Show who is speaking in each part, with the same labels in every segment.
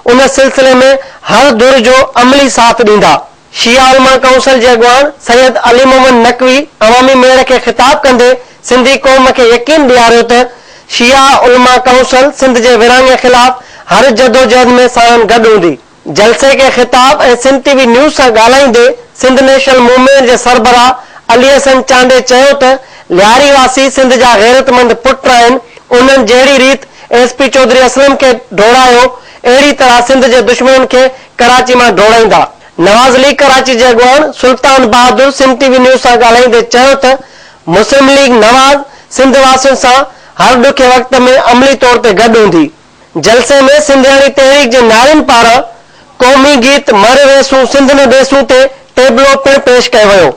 Speaker 1: उन सिलसिले में हर दुर जो अमली साथ ॾींदा। शिया उलमा काउंसिल जे अॻवान सैयद अली मोहम्मद नकवी अवामी मेयर खे ख़िताब कंदे सिंधी क़ौम खे यकीन ॾियारियो त शिया उलमा काउंसिल सिंध जे विरहाङे ख़िलाफ़ हर जदोजहद में साण गॾु हूंदी। जलसे के खिताब ऐं सिंध टीवी न्यूज़ सां ॻाल्हाईंदे सिंध नेशनल मूवमेंट जे सरबराह अली हसन चांडे चयो त लियारी वासी सिंध जा गैरतमंद पुट आहिनि। उन्हनि जहिड़ी रीत एसपी चौधरी असलम खे ढोड़ायो, अहिड़ी तरह सिंध जे दुश्मन खे कराची मां ढोड़ाईंदा। नवाज़ लीग कराची जे अॻवान सुल्तान बहादुर सिंध टीवी न्यूज़ सां ॻाल्हाईंदे चयो त मुस्लिम लीग नवाज़ सिंध वासियुनि सां हर ॾुखे वक़्त में अमली तौर ते गॾु हूंदी। जलसे में सिंधियाणी तहरीक जे नारियुनि पारां क़ौमी गीत मर वेसूं सिंध न देसूं ते टेबलो पिणु पेश कयो वियो।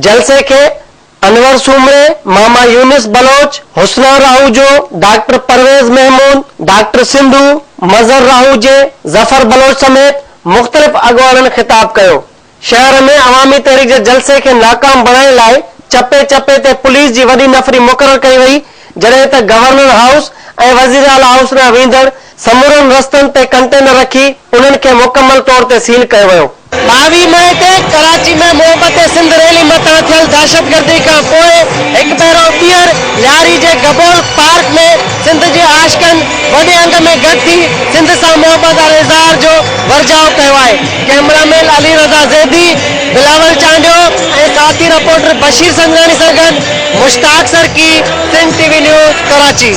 Speaker 1: जलसे के अनवर सुमरे, मामा यूनिस बलोच, हुस्ना राहूजो, डॉक्टर परवेज महमूद, डॉक्टर सिंधु, मजहर राहूजे, जफर बलोच समेत मुख्तलिफ अगवाननि खिताब कयो। शहर में अवामी तहरीक जे जलसे के नाकाम बणाइण लाइ चपे चपे ते पुलिस जी वॾी नफ़री मुक़रर कई वई, जॾहिं त गवर्नर हाउस ऐं वज़ीर आला हाउस ॾांहुं वेंदड़ समूरनि रस्तनि ते कंटेनर रखी उन्हनि खे मुकमल तौर ते सील कयो वियो। 22 मई ते कराची में मोहब्बत सिंध रैली मथां थियल दहशतगर्दी खां पोइ हिकु भेरो ॿीहर लियारी जे गबोल पार्क में सिंध जे आशिकनि वॾे अंग में गॾु थी सिंध सां मोहब्बत वारे इज़हार जो वर्जाउ कयो आहे। कैमरामैन अली रज़ा ज़ैदी, बिलावल चांडियो ऐं साथी रिपोर्टर बशीर संघानी सां गॾु Mushtaq Sarki, Sindh TV news Karachi.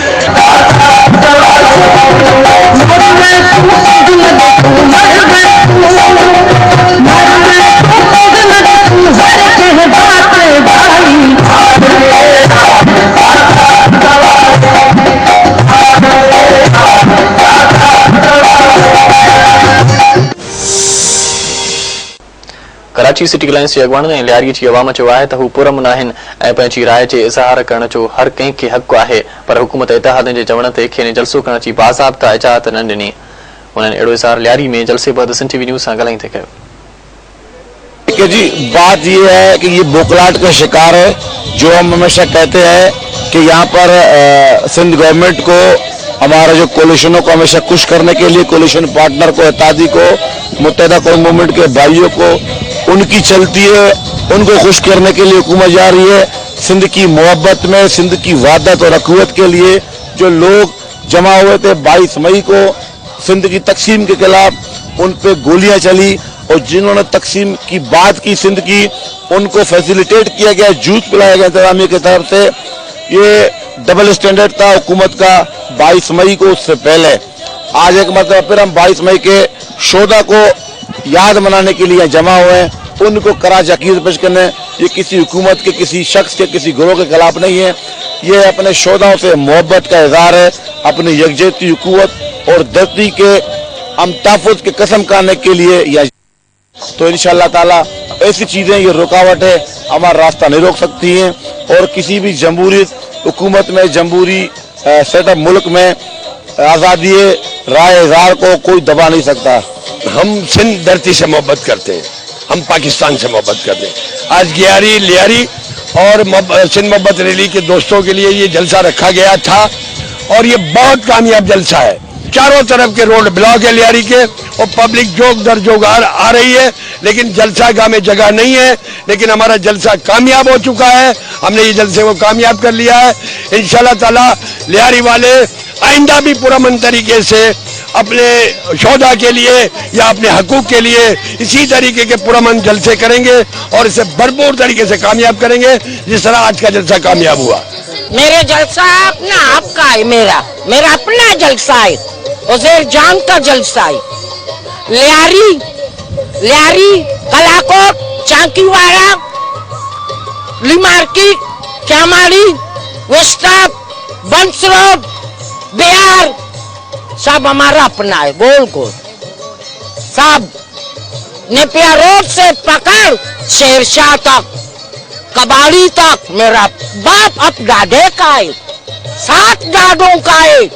Speaker 2: Karachi city lines जे अॻवान ऐं लियारी जी अवाम चयो आहे त हू पुरअमन आहिनि ऐं पंहिंजी राय जे इज़हार करण जो हर कंहिं खे हक़ आहे, पर हुकूमत इतिहादनि जे चवण ते खेनि जलसो करण जी बाज़ाब्ता इजाज़त न ॾिनी। उन्हनि अहिड़ो इज़हार लियारी में जलसे बैदि सिंध टीवी न्यूज़ सां ॻाल्हाईंदे कयो।
Speaker 3: जी बात ये है कि ये बोखलाहट का शिकार है, जो हम हमेशा कहते हैं कि यहाँ पर सिंध गवर्नमेंट को, हमारा जो कोलिशनों को हमेशा खुश करने के लिए, कोलिशन पार्टनर को, इत्तेहादी को, मुत्तहिदा कौम मूवमेंट के भाइयों को उनकी चलती है, उनको खुश करने के लिए हुकूमत जा रही है। सिंध की मोहब्बत में, सिंध की वादत और अखुवत के लिए जो लोग जमा हुए थे 22 मई को सिंध की तकसीम के खिलाफ, उन पे गोलियां चली और जिन्होंने तकसीम की बात की सिंध की, उनको फैसिलिटेट किया गया, जूस पिलाया गया इंतजामिया की तरफ से। ये डबल स्टैंडर्ड था हुकूमत का 22 मई को। उससे पहले आज एक मतलब फिर हम 22 मई के शोधा को याद मनाने के लिए जमा हुए हैं, उनको कराची अकीद पेश करने। ये किसी हुकूमत के, किसी शख्स के, किसी गिरोह के खिलाफ नहीं है, ये अपने शोधाओं से मोहब्बत का इजहार है, अपनी यकजहती हुकूमत और धरती के हम तहफ़्फ़ुज़ के कसम खाने के लिए। या तो इंशाअल्लाह ताला ऐसी चीजें, ये रुकावट है, हमारा रास्ता नहीं रोक सकती हैं और किसी भी जमहूरी हुकूमत में, जमहूरी सेटअप मुल्क में आज़ादी राय इज़हार को कोई दबा नहीं सकता।
Speaker 4: हम सिंध धरती से मोहब्बत करते हैं, हम पाकिस्तान से मोहब्बत करते हैं। आज लियारी और सिंध मोहब्बत रैली के दोस्तों के लिए ये जलसा रखा गया था और ये बहुत कामयाब जलसा है। चारों तरफ के रोड ब्लॉक है लियारी के और पब्लिक जोक दर जोक आ रही है, लेकिन जलसा गाह में जगह नहीं है। लेकिन हमारा जलसा कामयाब हो चुका है, हमने ये जलसे को कामयाब कर लिया है। इंशाअल्लाह ताला लियारी वाले आइंदा भी पुरअमन तरीके से अपने शोधा के लिए या अपने हकूक के लिए इसी तरीके के पुरअमन जलसे करेंगे और इसे भरपूर तरीके से कामयाब करेंगे, जिस तरह आज का जलसा कामयाब हुआ।
Speaker 5: मेरे जलसा अपना आपका है, मेरा अपना जलसा है, उसे जान का जलसा है। लियारी कलाकोट, चांकीवाड़ा, ली मार्केट, क्यामाड़ी, वस्ताब, रोड, बिहार सब हमारा अपना है, गोल गोल सब। नेपिया रोड से पकड़ शेरशाह तक, कबाड़ी तक मेरा बाप अब गाढ़े का है, 7 गाढ़ों का है।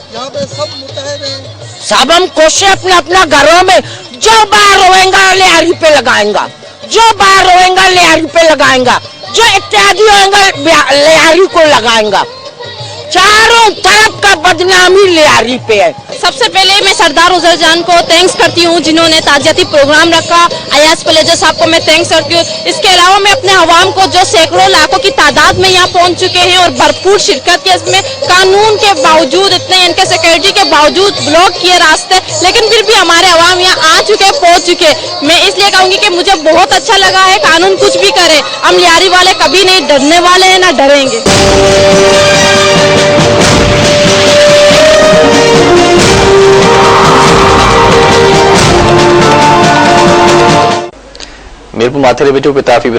Speaker 5: सब हम कोशिश अपने अपना घरों में, जो बाहर होएगा लिहारी पे लगाएंगा, जो बाहर होएगा लिहारी पे लगाएंगा, जो इत्यादि होएगा लिहारी को लगाएंगा। चारों तरफ का बदनामी लिहारी पे है।
Speaker 6: सबसे पहले मैं सरदार उजर जान को थैंक्स करती हूँ जिन्होंने ताजियाती प्रोग्राम रखा। अयाज पलेजा साहब को मैं थैंक्स करती हूँ। इसके अलावा मैं अपने अवाम को जो सैकड़ों लाखों की तादाद में यहाँ पहुँच चुके हैं और भरपूर शिरकत की, इसमें कानून के बावजूद, इतने इनके सिक्योरिटी के बावजूद ब्लॉक किए रास्ते, लेकिन फिर भी हमारे अवाम यहाँ आ चुके, पहुँच चुके। मैं इसलिए कहूँगी कि मुझे बहुत अच्छा लगा है। कानून कुछ भी करे, हम लिहारी वाले कभी नहीं डरने वाले हैं, ना डरेंगे।
Speaker 2: मीरपुर माथे के पिताफी